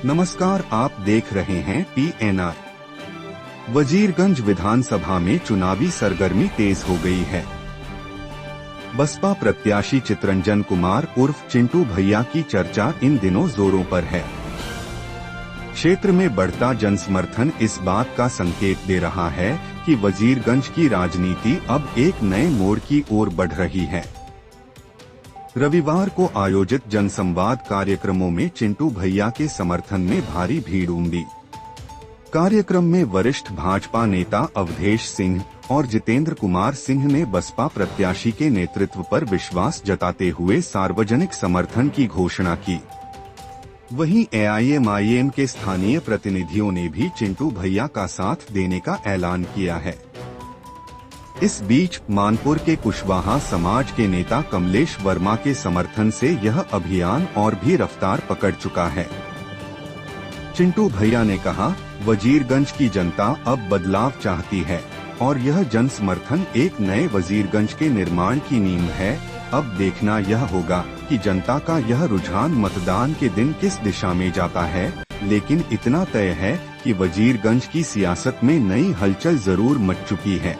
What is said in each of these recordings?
नमस्कार, आप देख रहे हैं PNR। वजीरगंज विधानसभा में चुनावी सरगर्मी तेज हो गई है। बसपा प्रत्याशी चितरंजन कुमार उर्फ चिंटू भैया की चर्चा इन दिनों जोरों पर है। क्षेत्र में बढ़ता जनसमर्थन इस बात का संकेत दे रहा है कि वजीरगंज की राजनीति अब एक नए मोड़ की ओर बढ़ रही है। रविवार को आयोजित जनसंवाद कार्यक्रमों में चिंटू भैया के समर्थन में भारी भीड़ उमड़ी। कार्यक्रम में वरिष्ठ भाजपा नेता अवधेश सिंह और जितेंद्र कुमार सिंह ने बसपा प्रत्याशी के नेतृत्व पर विश्वास जताते हुए सार्वजनिक समर्थन की घोषणा की। वहीं AIMIM के स्थानीय प्रतिनिधियों ने भी चिंटू भैया का साथ देने का ऐलान किया है। इस बीच मानपुर के कुशवाहा समाज के नेता कमलेश वर्मा के समर्थन से यह अभियान और भी रफ्तार पकड़ चुका है। चिंटू भैया ने कहा, वजीरगंज की जनता अब बदलाव चाहती है और यह जन समर्थन एक नए वजीरगंज के निर्माण की नींव है। अब देखना यह होगा कि जनता का यह रुझान मतदान के दिन किस दिशा में जाता है, लेकिन इतना तय है कि वजीरगंज की सियासत में नई हलचल जरूर मच चुकी है।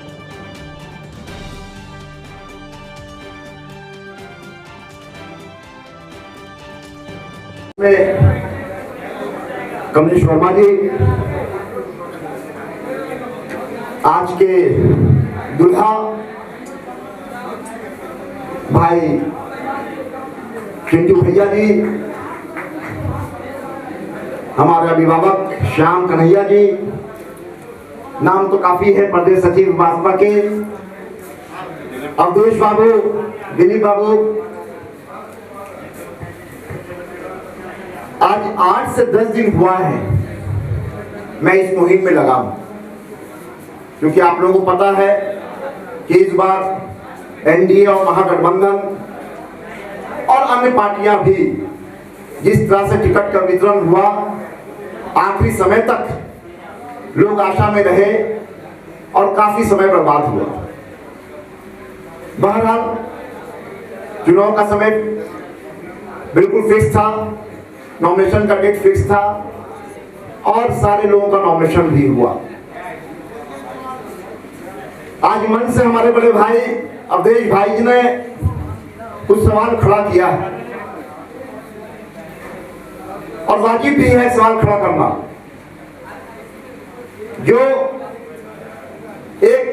कमलेश वर्मा जी आज के दुल्हा भाई चिंटू भैया जी, हमारे अभिभावक श्याम कन्हैया जी, नाम तो काफी है, प्रदेश सचिव भाजपा के अवधेश बाबू, दिलीप बाबू। आज 8 से 10 दिन हुआ है मैं इस मुहिम में लगा हूं, क्योंकि आप लोगों को पता है कि इस बार एनडीए और महागठबंधन और अन्य पार्टियां भी जिस तरह से टिकट का वितरण हुआ, आखिरी समय तक लोग आशा में रहे और काफी समय बर्बाद हुआ। बहरहाल चुनाव का समय बिल्कुल फिक्स था, नॉमिनेशन का डेट फिक्स था और सारे लोगों का नॉमिनेशन भी हुआ। आज मंच से हमारे बड़े भाई अवधेश भाई जी ने कुछ सवाल खड़ा किया है और वाजिब भी है सवाल खड़ा करना। जो एक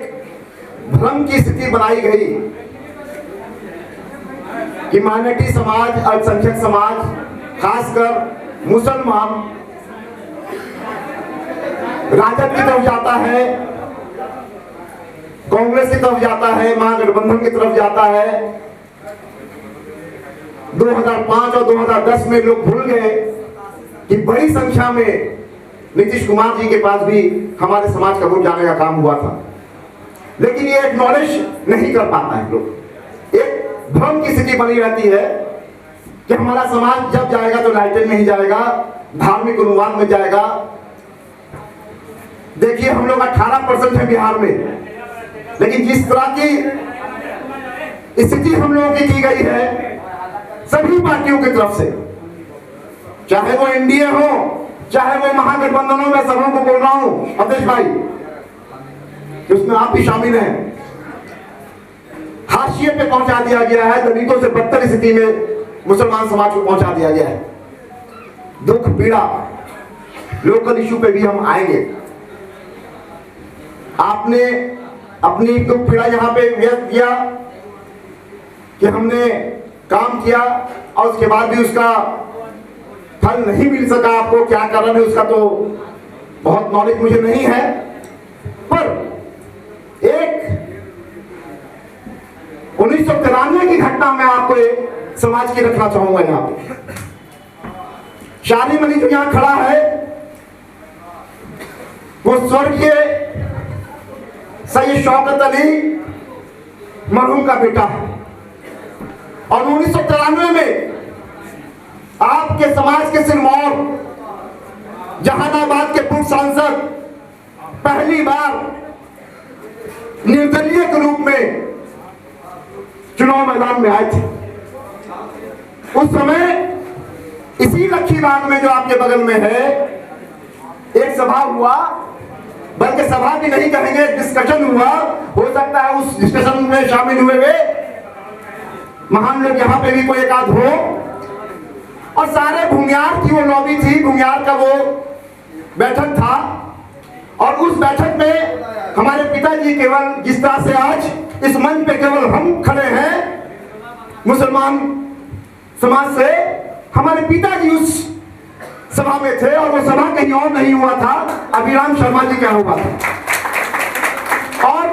भ्रम की स्थिति बनाई गई कि माइनॉरिटी समाज, अल्पसंख्यक समाज, खासकर मुसलमान राजद की तरफ जाता है, कांग्रेस की तरफ जाता है, महागठबंधन की तरफ जाता है। 2005 और 2010 में लोग भूल गए कि बड़ी संख्या में नीतीश कुमार जी के पास भी हमारे समाज का वोट जाने का काम हुआ था, लेकिन ये एक्नॉलेज नहीं कर पाता है लोग। एक भ्रम की स्थिति बनी रहती है कि हमारा समाज जब जाएगा तो लाइटें में ही जाएगा, धार्मिक अनुवाद में जाएगा। देखिए, हम लोग 18% है बिहार में, लेकिन जिस तरह की स्थिति हम लोगों की गई है सभी पार्टियों की तरफ से, चाहे वो एनडीए हो, चाहे वो महागठबंधन हो, मैं सबों को बोल रहा हूं अवधेश भाई, उसमें आप भी शामिल हैं, हाशिए पे पहुंचा दिया गया है। दलितों से बदतर स्थिति में मुसलमान समाज को पहुंचा दिया गया है। दुख पीड़ा लोकल इशू पे भी हम आएंगे। आपने अपनी दुख पीड़ा यहां पे व्यक्त किया कि हमने काम किया और उसके बाद भी उसका फल नहीं मिल सका। आपको क्या कारण है उसका तो बहुत नॉलेज मुझे नहीं है, पर एक 1993 की घटना में आपको समाज की रखना चाहूंगा। यहाँ पे शादी मनी जो यहाँ खड़ा है वो स्वर्गीय सैयद शौकत अली मरहूम का बेटा है और 1993 में आपके समाज के सिरमौर जहानाबाद के पूर्व सांसद पहली बार निर्दलीय के रूप में चुनाव मैदान में आए थे। उस समय इसी इसी लखीबाग में जो आपके बगल में है एक सभा हुआ, बल्कि सभा भी नहीं कहेंगे, डिस्कशन हुआ। हो सकता है उस डिस्कशन में शामिल हुए वे महान लोग यहाँ पे भी कोई एक आध हो, और सारे भूमियार की वो लॉबी थी, भूमियार का वो बैठक था। और उस बैठक में हमारे पिताजी केवल जिस तरह से आज इस मंच पे केवल हम खड़े हैं मुसलमान समाज से, हमारे पिताजी उस सभा में थे और वो सभा कहीं और नहीं हुआ था, अभिराम शर्मा जी क्या हुआ था। और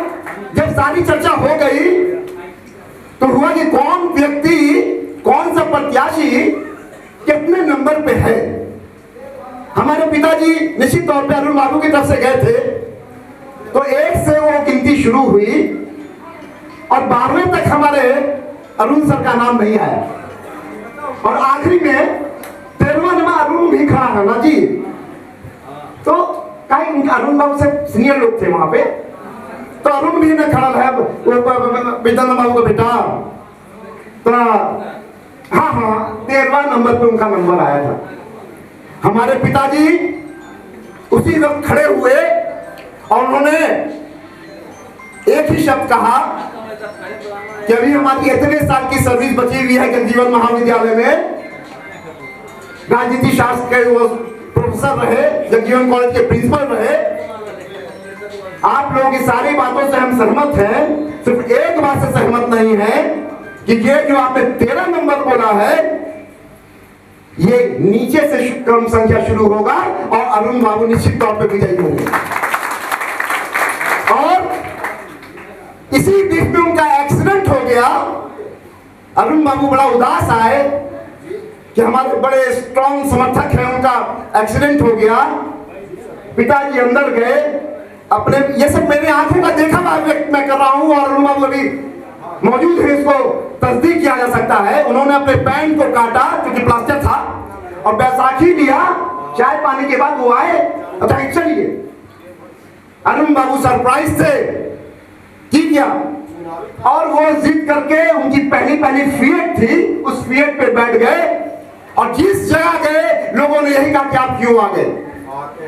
जब सारी चर्चा हो गई तो हुआ कि कौन व्यक्ति, कौन सा प्रत्याशी कितने नंबर पे है। हमारे पिताजी निश्चित तौर पे अरुण बाबू की तरफ से गए थे, तो 1 से वो गिनती शुरू हुई और 12वें तक हमारे अरुण सर का नाम नहीं आया, और आखिरी में 13वां नंबर अरुण भी खड़ा है ना जी। तो कहीं अरुण बाबू से सीनियर लोग थे वहां पे, तो अरुण भी ने खड़ा है विद्यानंद बाबू का बेटा। तो हाँ हाँ 13वां नंबर पे उनका नंबर आया था। हमारे पिताजी उसी वक्त खड़े हुए और उन्होंने एक ही शब्द कहा कि अभी हमारी इतने साल की सर्विस बची हुई है जगजीवन महाविद्यालय में, राजनीति शास्त्र के वो प्रोफेसर रहे, जगजीवन कॉलेज के प्रिंसिपल रहे। आप लोगों की सारी बातों से हम सहमत हैं, सिर्फ एक बात से सहमत नहीं है कि ये जो आपने 13 नंबर बोला है, ये नीचे से क्रम संख्या शुरू होगा और अरुण बाबू निश्चित तौर पर विजयी होंगे। और इसी बीच में उनका एक्सीडेंट हो गया। अरुण बाबू बड़ा उदास आए कि हमारे बड़े स्ट्रॉन्ग समर्थक हैं, उनका एक्सीडेंट हो गया। पिताजी अंदर गए अपने, ये सब मेरे आंखों का देखा हुआ व्यक्त मैं कर रहा हूं और अरुण बाबू अभी मौजूद है, इसको तस्दीक किया जा सकता है। उन्होंने अपने पैंट को काटा क्योंकि प्लास्टर था और बैसाखी लिया। चाय पानी के बाद वो आए, अच्छा चलिए। अरुण बाबू सरप्राइज थे की किया और वो जिद करके, उनकी पहली फिएट थी, उस फिएट पे बैठ गए और जिस जगह गए लोगों ने यही कहा कि आप क्यों आ गए,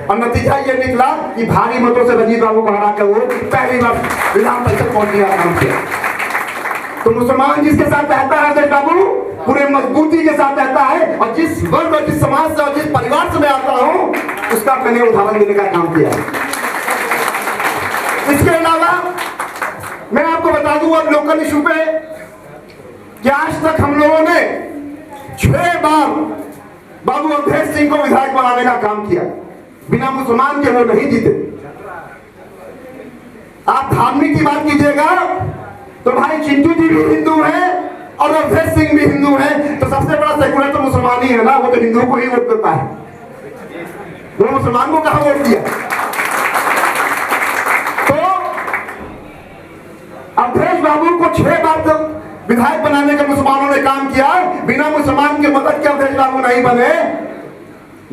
और नतीजा ये निकला कि भारी मतों से रंजीत बाबू को हरा कर वो पहली बार विधान परिषद पहुंचने का काम किया। तो मुसलमान जिसके साथ रहता है अजय बाबू पूरे मजबूती के साथ रहता है, और जिस वर्ग और जिस समाज से और जिस परिवार से मैं आता हूं उसका मैंने उदाहरण देने का काम किया है। इसके अलावा मैं आपको बता दूं अब लोकल इशू पे कि आज तक हम लोगों ने 6 बार बाबू अवधेश सिंह को विधायक बनाने का काम किया, बिना मुसलमान के वो नहीं जीते। आप धार्मिक की बात कीजिएगा तो भाई चिंटू जी भी हिंदू हैं और अवधेश सिंह भी हिंदू हैं, तो सबसे बड़ा सेकुलर तो मुसलमान ही है ना, वो तो हिंदू को ही वोट देता है, वो मुसलमान को कहां वोट दिया। तो अवधेश बाबू को 6 बार तक विधायक बनाने का मुसलमानों ने काम किया, बिना मुसलमान के मदद के अवधेश बाबू नहीं बने।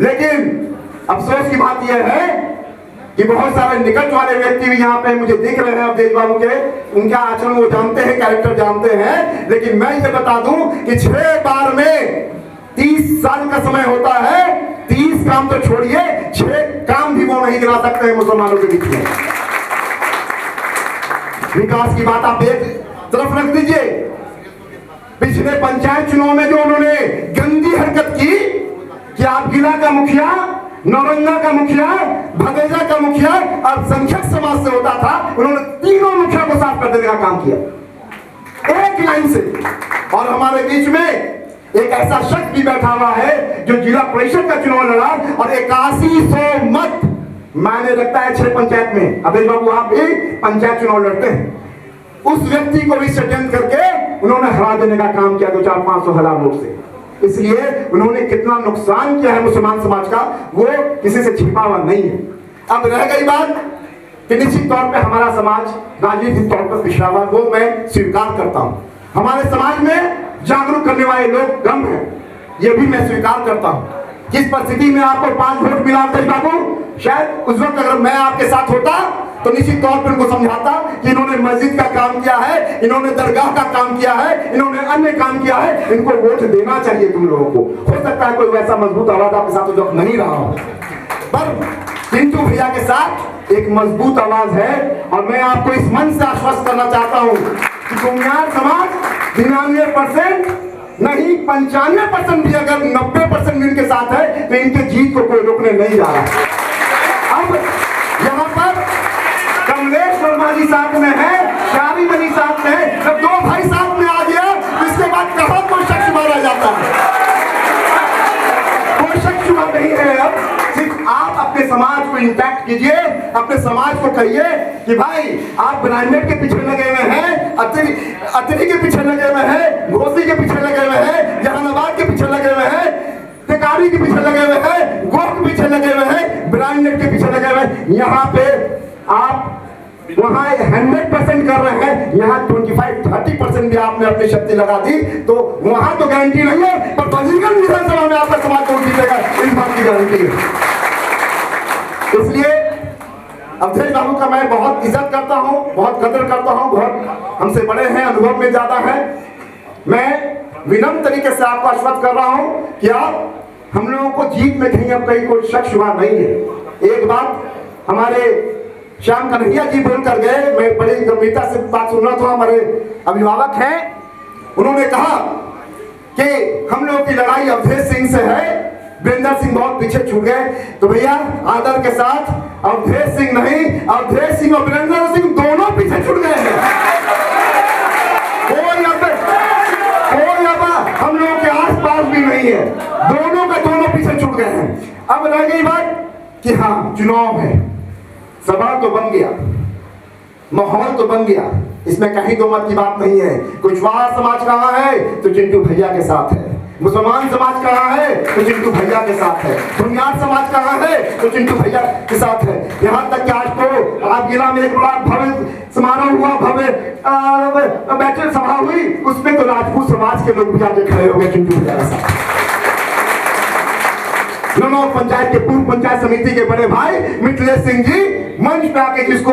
लेकिन अफसोस की बात यह है कि बहुत सारे निकट वाले व्यक्ति भी यहाँ पे मुझे दिख रहे हैं अवधेश बाबू के, उनका आचरण वो जानते हैं, कैरेक्टर जानते हैं। लेकिन मैं ये बता दूं कि 6 बार में 30 साल का समय होता है, 30 काम तो छोड़िए 6 काम भी वो नहीं गिरा सकते हैं मुसलमानों के बीच में। विकास की बात आप एक तरफ रख दीजिए, पिछले पंचायत चुनाव में जो उन्होंने गंदी हरकत की कि आप जिला का मुखिया, नौरंगा का मुखिया, भगेजा का मुखिया और संख्यक समाज से होता था, उन्होंने तीनों मुखिया को साफ कर देने का काम किया एक लाइन से। और हमारे बीच में एक ऐसा शख्स भी बैठा हुआ है जो जिला परिषद का चुनाव लड़ा और 8100 मत मायने रखता है 6 पंचायत में। अवधेश बाबू आप भी पंचायत चुनाव लड़ते हैं, उस व्यक्ति को भी षड्यंत्र करके उन्होंने हरा देने का काम किया 2-4-500 वोट से। इसलिए उन्होंने कितना नुकसान किया है मुसलमान समाज का वो किसी से छिपा हुआ नहीं है। अब रह गई बात कि निश्चित तौर पे हमारा समाज राजनीतिक तौर पर पिछड़ा हुआ, वो मैं स्वीकार करता हूं। हमारे समाज में जागरूक करने वाले लोग कम हैं, ये भी मैं स्वीकार करता हूं जिस परिस्थिति में आपको 5 वोट मिला अवधेश बाबू, शायद उस वक्त अगर मैं आपके साथ होता तो निश्चित तौर पर उनको समझाता कि इन्होंने मस्जिद का काम किया है, इन्होंने दरगाह का काम किया है, इन्होंने अन्य काम किया है, इनको वोट देना चाहिए तुम लोगों को। हो सकता है कोई वैसा मजबूत आवाज आपके साथ जो नहीं रहा हो, पर चिंटू भैया के साथ एक मजबूत आवाज है। और मैं आपको इस मंच से आश्वस्त करना चाहता हूं कि कुम्हार समाज 99% नहीं 95% भी अगर 90% भी इनके साथ है तो इनके जीत को कोई रोकने नहीं जा रहा। अब यहाँ पर कमलेश वर्मा जी साथ में है, श्यामी मनी साथ में है, जब 2 भाई साथ में आ गया तो इसके बाद कहां कोई शख्स मारा जाता है? कोई शख्स चुना नहीं है। अब सिर्फ आप अपने समाज को इंटैक्ट कीजिए, अपने समाज को कहिए कि भाई आप ब्रांडेड के पीछे लगे हुए हैं, अतरी के पीछे लगे हुए हैं, घोसी के पीछे लगे हुए हैं, जहानाबाद के पीछे लगे हुए हैं, टिकारी के पीछे लगे हुए हैं, गोह के पीछे लगे हुए हैं, ब्रांडेड के पीछे लगे हुए हैं। यहाँ पे आप वहां 100% कर रहे हैं, यहाँ 25-30% भी आपने अपनी शक्ति लगा दी तो वहां तो गारंटी नहीं है, पर वजीरगंज विधानसभा में आपका समाज को जीतेगा, इस बात की गारंटी है। इसलिए अवधेश बाबू का मैं बहुत इज्जत करता हूं, बहुत कदर करता हूं, बहुत हमसे बड़े हैं, अनुभव में ज्यादा है। मैं विनम्र तरीके से आपको आश्वस्त कर रहा हूं कि आप हम लोगों को जीत में कहीं अब कहीं कोई शक शुबा नहीं है। एक बात हमारे श्याम कन्हैया जी बोल कर गए, मैं बड़ी गंभीरता से बात सुन रहा था, हमारे अभिभावक हैं, उन्होंने कहा कि हम लोगों की लड़ाई अवधेश सिंह से है, वीरेंद्र सिंह बहुत पीछे छूट गए। तो भैया आदर के साथ अवधेश सिंह नहीं, अवधेश सिंह और वीरेंद्र सिंह दोनों पीछे छूट गए हैं। कोई अब हम लोगों के आस पास भी नहीं है, दोनों का दोनों पीछे छूट गए हैं। अब रह गई बात कि हाँ चुनाव है, सभा तो बन गया, माहौल तो बन गया, इसमें कहीं दो मत की बात नहीं है। कुशवाहा समाज कहाँ है तो चिंटू भैया के साथ है, मुसलमान समाज कहाँ है तो चिंटू भैया के साथ है, बुनियाद समाज कहाँ है तो चिंटू भैया के साथ है। यहाँ तक कि आज तो आप जिला में एक बड़ा भव्य समारोह हुआ, भव्य बैठक सभा हुई, उसमें तो राजपूत समाज के लोग भी आके खड़े हो गए चिंटू भैया के साथ। नौनौर पंचायत के पूर्व पंचायत समिति के बड़े भाई मिथिलेश सिंह जी मंच पे आके जिसको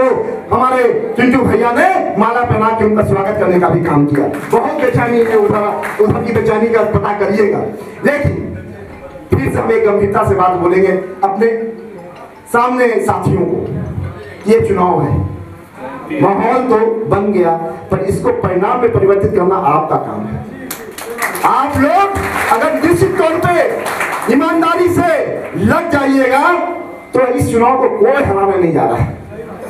हमारे चिंटू भैया ने माला पहना के उनका स्वागत करने का भी काम किया। बहुत बेचैनी है, उधर की बेचैनी का पता करिएगा। लेकिन फिर से हम एक गंभीरता से बात बोलेंगे अपने सामने साथियों को, ये चुनाव है, माहौल तो बन गया पर इसको परिणाम में परिवर्तित करना आपका काम है। आप लोग अगर निश्चित तौर पे ईमानदारी से लग जाइएगा तो इस चुनाव को कोई हराने नहीं जा रहा है,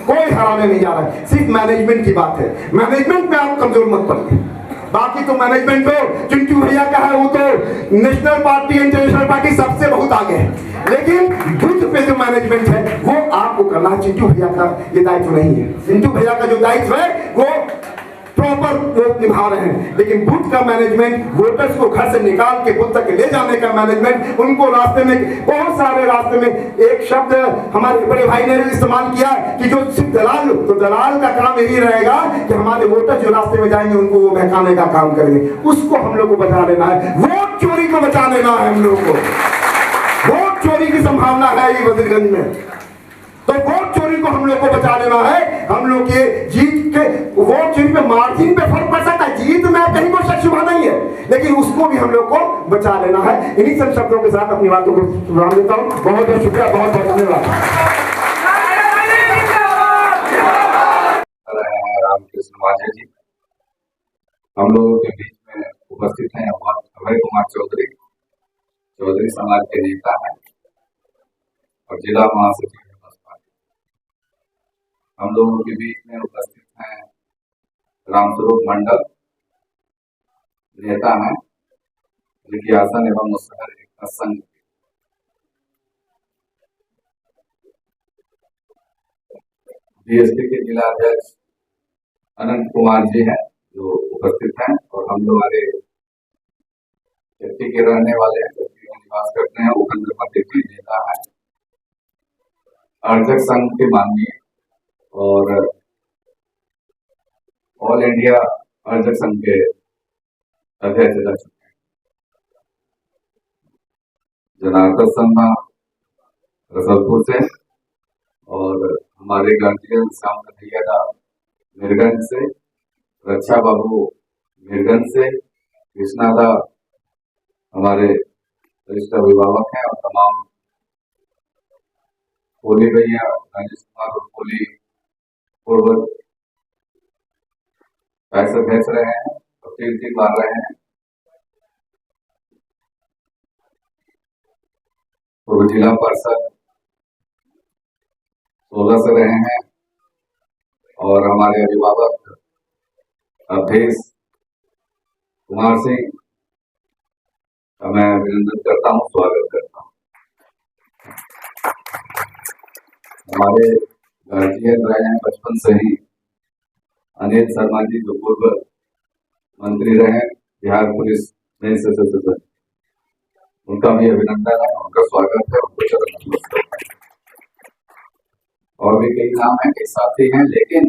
कोई हराने नहीं जा रहा है। सिर्फ मैनेजमेंट की बात है, मैनेजमेंट में आप कमजोर मत पड़िए। बाकी तो मैनेजमेंट तो चिंटू भैया का है, वो तो नेशनल पार्टी इंटरनेशनल पार्टी सबसे बहुत आगे है, लेकिन बूथ पे जो मैनेजमेंट है वो आपको करना है। चिंटू भैया का ये दायित्व नहीं है, चिंटू भैया का जो दायित्व है वो प्रॉपर लोग निभा रहे हैं, लेकिन बूथ का मैनेजमेंट, वोटर्स को घर से निकाल के बूथ तक ले जाने का मैनेजमेंट, उनको रास्ते में बहुत सारे रास्ते में एक शब्द हमारे बड़े भाई ने इस्तेमाल किया कि जो सिर्फ दलाल, तो दलाल का काम यही रहेगा कि हमारे वोटर जो रास्ते में जाएंगे उनको वो बहकाने का काम करेंगे। उसको हम लोग को बचा लेना है, वोट चोरी को बचा लेना है हम लोग को। वोट चोरी की संभावना है ये वजीरगंज में, तो वोट चोरी को हम लोग को बचा लेना है। हम लोग के जीत के वोट चोरी पे मार्जिन पे फर्क पड़ सकता है, जीत में कहीं कोई शक शुबा नहीं है, लेकिन उसको भी हम लोग को बचा लेना है। इन्हीं सब शब्दों के साथ अपनी बातों को विराम देता हूँ। बहुत बहुत शुक्रिया, बहुत बहुत धन्यवाद। रामकृष्ण माझे जी हम लोगों के बीच में उपस्थित हैं अभय कुमार चौधरी, चौधरी समाज के नेता हैं और जिला महासचिव हम लोगों के बीच में उपस्थित हैं रामस्वरूप मंडल, नेता हैं विज्ञासन एवं मुसहर एकता संघ। बीएसपी के जिला अध्यक्ष अनंत कुमार जी हैं जो उपस्थित हैं, और हम लोग हमारे चट्टी के रहने वाले हैं, चट्टी में निवास करते हैं, उपेंद्र पटेल नेता है, अर्जक संघ के माननीय और ऑल इंडिया अर्जक संघ के अध्यक्ष रह चुके हैं। जनार्दन शर्मा रसलपुर से, और हमारे गार्जियन श्याम कन्हैया का मीरगंज से, रक्षा बाबू मीरगंज से, कृष्णा दा हमारे वरिष्ठ अभिभावक हैं, और तमाम कोहली भैया, राजेश कुमार और कोहली पूर्व पैसे भेज रहे हैं और 3 मार रहे हैं। पूर्व जिला पार्षद 16 से रहे हैं, और हमारे अभिभावक अवधेश कुमार सिंह का मैं अभिनंदन करता हूँ, स्वागत करता हूँ। हमारे गार्जियन रहे हैं बचपन से ही अनिल शर्मा जी, जो पूर्व मंत्री रहे बिहार पुलिस में से, उनका भी अभिनंदन है, उनका स्वागत है, उनको चरण नमस्कार है। और भी कई नाम हैं, कई साथी हैं, लेकिन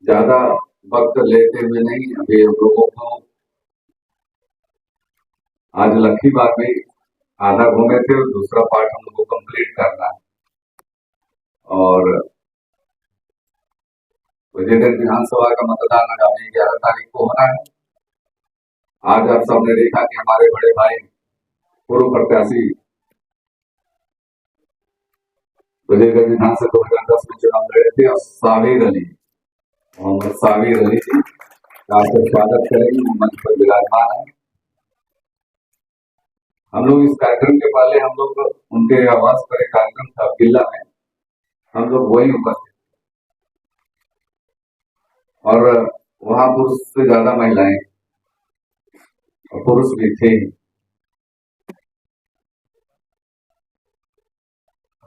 ज्यादा वक्त लेते हुए नहीं, अभी हम लोगों को आज लक्की बाग में आधा घूमे थे और दूसरा पार्ट हम लोग को कंप्लीट करना है। और वजीरगंज विधानसभा का मतदान आगामी 11 तारीख को होना है। आज आप सबने देखा कि हमारे बड़े भाई पूर्व प्रत्याशी वजीरगंज विधानसभा 2010 में चुनाव लड़े थे, और साबिर अली, मोहम्मद साबिर अली जी का आपका स्वागत करेंगे, मंच पर विराजमान है। हम लोग इस कार्यक्रम के पहले हम लोग उनके आवास पर एक कार्यक्रम था बिल्ला में, हम लोग वही उपस्थित, और वहां पुरुष से ज्यादा महिलाएं और पुरुष भी थे।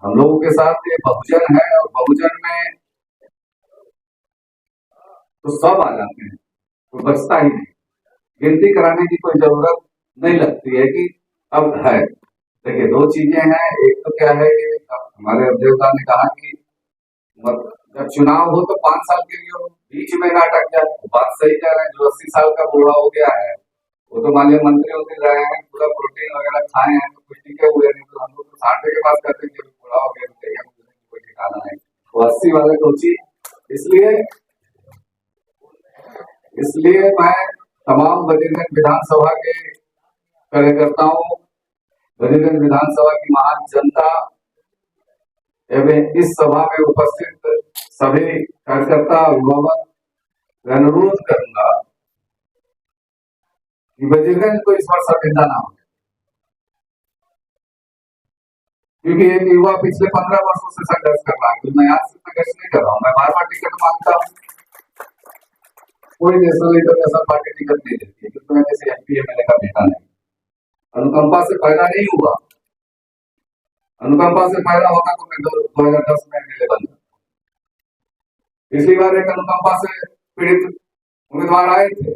हम लोगों के साथ ये बहुजन है, और बहुजन में तो सब आ जाते हैं, तो बचता ही नहीं, गिनती कराने की कोई जरूरत नहीं लगती है कि अब है। देखिए, 2 चीजें हैं। एक तो क्या है कि हमारे अध्यक्ष ने कहा कि जब चुनाव हो तो 5 साल के लिए हो, बीच में ना अटक जाए। बात सही कह रहे हैं। जो 80 साल का बूढ़ा हो गया है, वो तो मान लिया मंत्री होते रहे हैं, पूरा प्रोटीन वगैरह खाए हैं, तो कुछ टिके हुए नहीं। तो हम लोग तो 60 के बाद करते हैं, बूढ़ा हो गया कोई ठिकाना नहीं, वो 80 वाले सोची। इसलिए मैं तमाम वजीरगंज विधानसभा के कार्यकर्ताओं, वजीरगंज विधानसभा की महान जनता एवं इस सभा में उपस्थित सभी कार्यकर्ता अभिभावक अनुरोध करूंगा कि वजीरगंज को इस बार शर्मिंदा ना हो, क्योंकि एक युवा पिछले 15 वर्षों से संघर्ष कर रहा है। मैं आज से संघर्ष नहीं कर रहा हूँ, मैं बार-बार टिकट मांगता हूँ, कोई नेशनल इंटरनेशनल पार्टी टिकट नहीं देती है, क्योंकि मैं किसी एमपी एमएलए का बेटा नहीं। अनुकंपा से फायदा नहीं हुआ। अनुकंपा से फायदा होता तो मैं 2010 में एमएलए बन जाता। पिछली बार एक अनुकंपा से पीड़ित उम्मीदवार आए थे,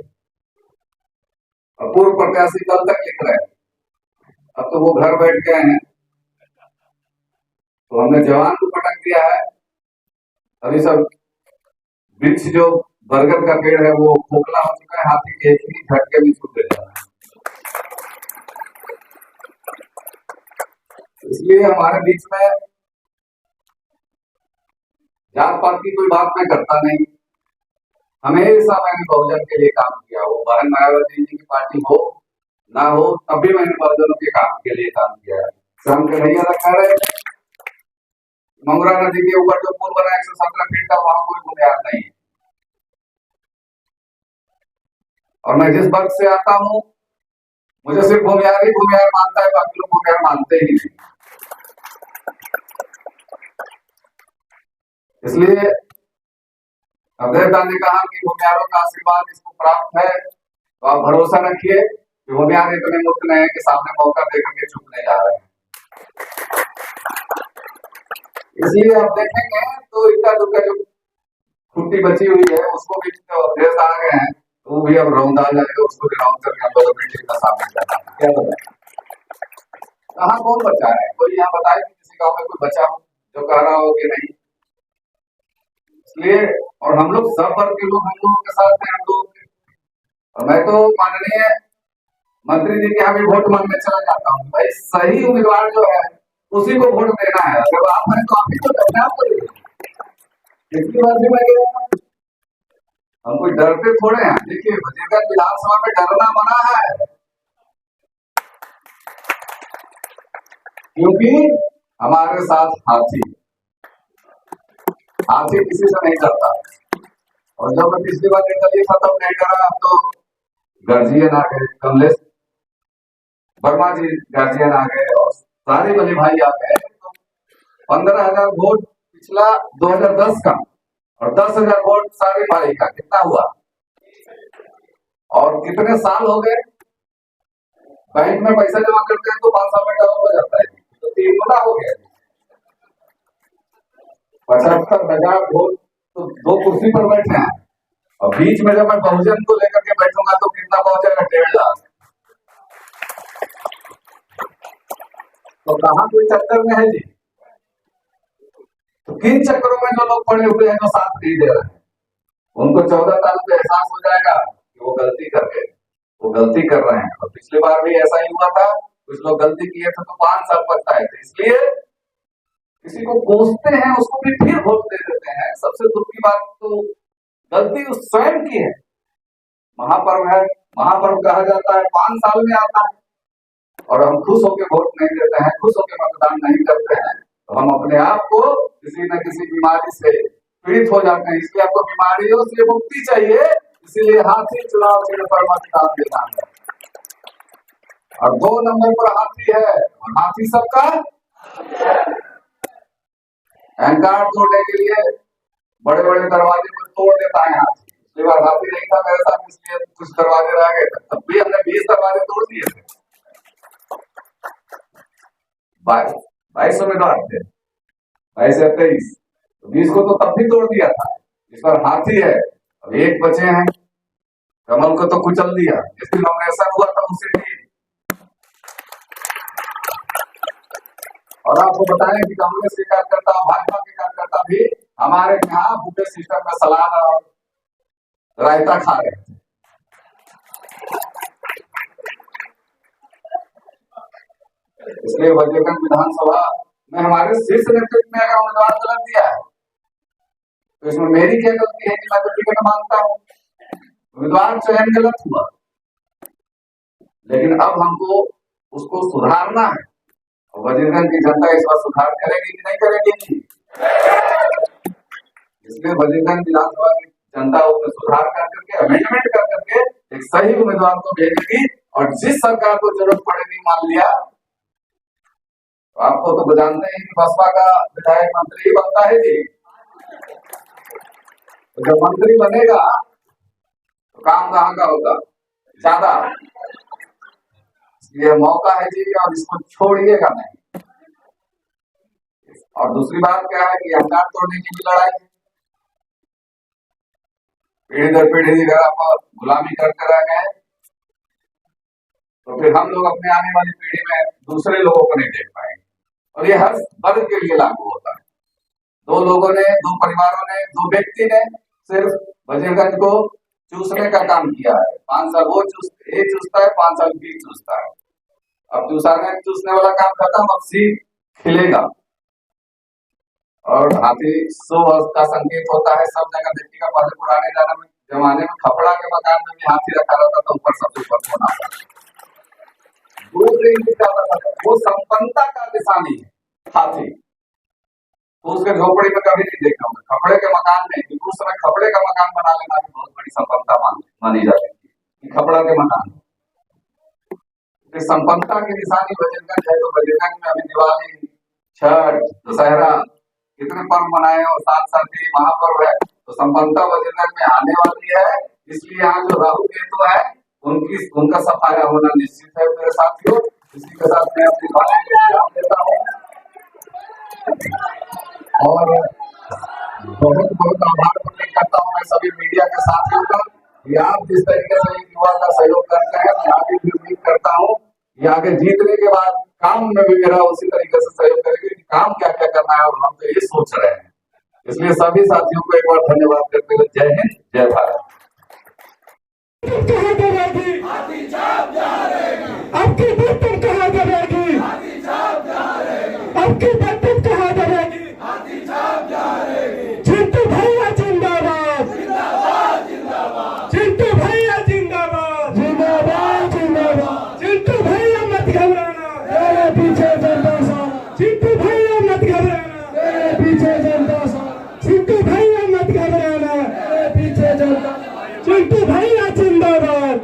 और पूर्व प्रत्याशी कल तक लिख रहे हैं, अब तो वो घर बैठ गए हैं। तो हमने जवान को पटक दिया है। अभी सब वृक्ष जो बरगद का पेड़ है वो खोखला हो चुका है, हाथी के एक ही झटके में सूख जाता है। इसलिए हमारे बीच में जात पात की कोई बात मैं करता नहीं। हमेशा मैंने बहुजन के लिए काम किया, वो बहन मायावती जी की पार्टी हो ना हो, तब भी मैंने बहुजनों के काम के लिए काम किया है। श्याम कन्हैया रखा रहे, मंगरा नदी के ऊपर जो पुल बना 117 फीट का, वहां कोई बुनियाद नहीं। और मैं जिस वर्ग से आता हूं, मुझे सिर्फ भूमियार ही भूमियार मानता है, बाकी लोग भूमियार मानते ही नहीं। इसलिए अध्यक्ष ने कहा कि भूमियारों का आशीर्वाद इसको प्राप्त है, तो आप भरोसा रखिए कि भूमियार इतने मुक्त नहीं है कि सामने मौका देकर के चुपने जा रहे हैं। इसलिए आप देखेंगे तो इतना दुख जो छुट्टी बची हुई है, उसको भी देश आ गए हैं, तो वो भी अब राउंड आ जाएगा, उसको भी राउंड करके हम लोग मीटिंग का सामने जाना है। क्या बताए, कहाँ कौन बचा है? कोई यहाँ बताए कि किसी गाँव में कोई बचा हो जो कह रहा हो कि नहीं? इसलिए और हम लोग सब वर्ग के लोग हम लोगों के साथ हैं, हम लोग। और मैं तो माननीय मंत्री जी के यहाँ भी वोट मांगने चला जाता हूँ। भाई सही उम्मीदवार जो है उसी को वोट देना है। अगर आप हैं तो आप ही को करना इसकी मर्जी में गया। हम कोई डरते थोड़े हैं। देखिए वजीरगंज विधानसभा में डरना मना है, क्योंकि हमारे साथ हाथी किसी से नहीं डरता। और जब मैं पिछली बार निर्दलीय था तब नहीं डरा, अब तो गार्जियन आ गए, कमलेश वर्मा जी गार्जियन आ गए और सारे बड़े भाई आ गए। 15,000 वोट पिछला 2010 का और 10,000 वोट सारे भाई का, कितना हुआ? और कितने साल हो गए? बैंक में पैसा जमा करते हैं तो 5 साल में डबल हो जाता है, तो 3 गुना हो गया। 75,000 वोट तो 2 कुर्सी पर बैठे हैं और बीच में जब मैं बहुजन को लेकर के बैठूंगा तो कितना पहुंचेगा? 1.5 लाख। तो कहां कोई चक्कर में है जी? तो किन चक्करों में जो लोग पड़े हुए हैं जो साथ नहीं दे रहे हैं, उनको 14 साल पे एहसास हो जाएगा कि वो गलती कर रहे हैं। और पिछली बार भी ऐसा ही हुआ था, कुछ लोग गलती किए थे तो 5 साल पछताए थे। इसलिए किसी को कोसते हैं उसको भी फिर वोट दे देते हैं। सबसे दुख की बात तो गलती उस स्वयं की है। महापर्व है, महापर्व कहा जाता है 5 साल में आता है और हम खुश होकर वोट नहीं देते हैं, खुश होकर मतदान नहीं करते हैं, तो हम अपने आप को किसी न किसी बीमारी से पीड़ित हो जाते हैं। इसलिए आपको बीमारियों से मुक्ति चाहिए, इसीलिए हाथी चुनाव चिन्ह पर मतदान देना है। और 2 नंबर पर हाथी है और हाथी सबका अहंकार तोड़ने के लिए बड़े बड़े दरवाजे को तोड़ देता है हाथी। पिछली बार हाथी नहीं था मेरे साथ, इसलिए कुछ दरवाजे रह गए थे, तब भी हमने 20 दरवाजे तोड़ दिए थे। 22 उम्मीदवार थे, 22 से 23, 20 को तो तब भी तोड़ दिया था। इस बार हाथी है, अब 1 बचे हैं। कमल को तो कुचल दिया, जिस दिन नॉमिनेशन हुआ था उसी दिन। और आपको बताएं कि कांग्रेस के कार्यकर्ता, भाजपा के कार्यकर्ता भी हमारे यहाँ बुफे सिस्टम में सलाद और रायता खा रहे थे। इसलिए वजीरगंज विधानसभा में हमारे शीर्ष नेतृत्व में अगर उम्मीदवार गलत दिया है तो इसमें मेरी क्या गलती है कि मैं तो टिकट मांगता हूँ? उम्मीदवार चयन गलत हुआ, लेकिन अब हमको उसको सुधारना है। और वजीरगंज की जनता इस बार सुधार करेगी कि नहीं करेगी? इसलिए वजीरगंज विधानसभा की जनता उसमें सुधार कर करके, अमेंडमेंट कर करके एक सही उम्मीदवार को भेजेगी। और जिस सरकार को जरूरत पड़ेगी, मान लिया तो आपको तो जानते हैं कि बसपा का विधायक मंत्री ही बनता है जी। तो जब मंत्री बनेगा तो काम कहाँ का होगा? ज्यादा। ये मौका है जी और इसको छोड़िएगा नहीं। और दूसरी बात क्या है कि अहंकार तोड़ने की भी लड़ाई है। पीढ़ी दर पीढ़ी अगर आप गुलामी करते रह गए तो फिर हम लोग अपने आने वाली पीढ़ी में दूसरे लोगों को नहीं देख पाएंगे। और ये हर वर्ग के लिए लागू होता है। 2 लोगों ने, 2 परिवारों ने, 2 व्यक्ति ने सिर्फ वजीरगंज को चूसने का काम किया है। 5 साल वो चूसता है, 5 साल भी चूसता है। अब चूसने वाला काम खत्म, अब सीट खिलेगा। और हाथी 100 वर्ष का संकेत होता है सब जगह देखिएगा। पहले पुराने जमाने में खपड़ा के मकान में भी हाथी रखा रहता था, ऊपर सबसे ऊपर होना था। वो संपन्नता का निशानी है हाथी। तो उसके झोपड़ी में कभी नहीं देखा होगा। खपड़े के मकान में उस समय खपड़े का मकान बना लेना भी बहुत बड़ी संपन्नता मानी जाती थी। खपड़ा के मकान संपन्नता की निशानी वजीरगंज है। तो वजीरगंज में अभी दिवाली, छठ, दशहरा कितने पर्व मनाए और साथ साथ ही महापर्व है। तो संपन्नता वजीरगंज में आने वाली है। इसलिए यहाँ जो राहु केतु है उनका सफाया होना निश्चित है मेरे साथियों। इसी के साथ मैं अपनी बात को विराम देता हूँ और बहुत बहुत आभार प्रकट करता हूँ मैं सभी मीडिया के साथियों का कि आप जिस तरीके से युवा का सहयोग करते हैं, मैं आगे भी उम्मीद करता हूँ कि आगे जीतने के बाद काम में भी मेरा उसी तरीके से सहयोग करेंगे कि काम क्या क्या करना है और हम तो ये सोच रहे हैं। इसलिए सभी साथियों को एक बार धन्यवाद करते हुए जय हिंद, जय भारत। कहाँ दबेगी? अब की बर्तन कहाँ दबेगी? अब की बर्तन कहाँ दबेगी? चिंटू भैया जिंदाबाद, चिंटू भैया जिंदाबाद, जिंदाबाद जिंदाबाद। चिंटू भैया मत घबराना, तेरे पीछे जनता सारा। चिंटू भैया मत घबराना, तेरे पीछे जनता सारा। चिंटू भैया मत घबराना, तेरे पीछे जनता। चिंटू भैया जिंदाबाद।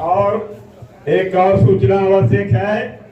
और एक और सूचना आवश्यक है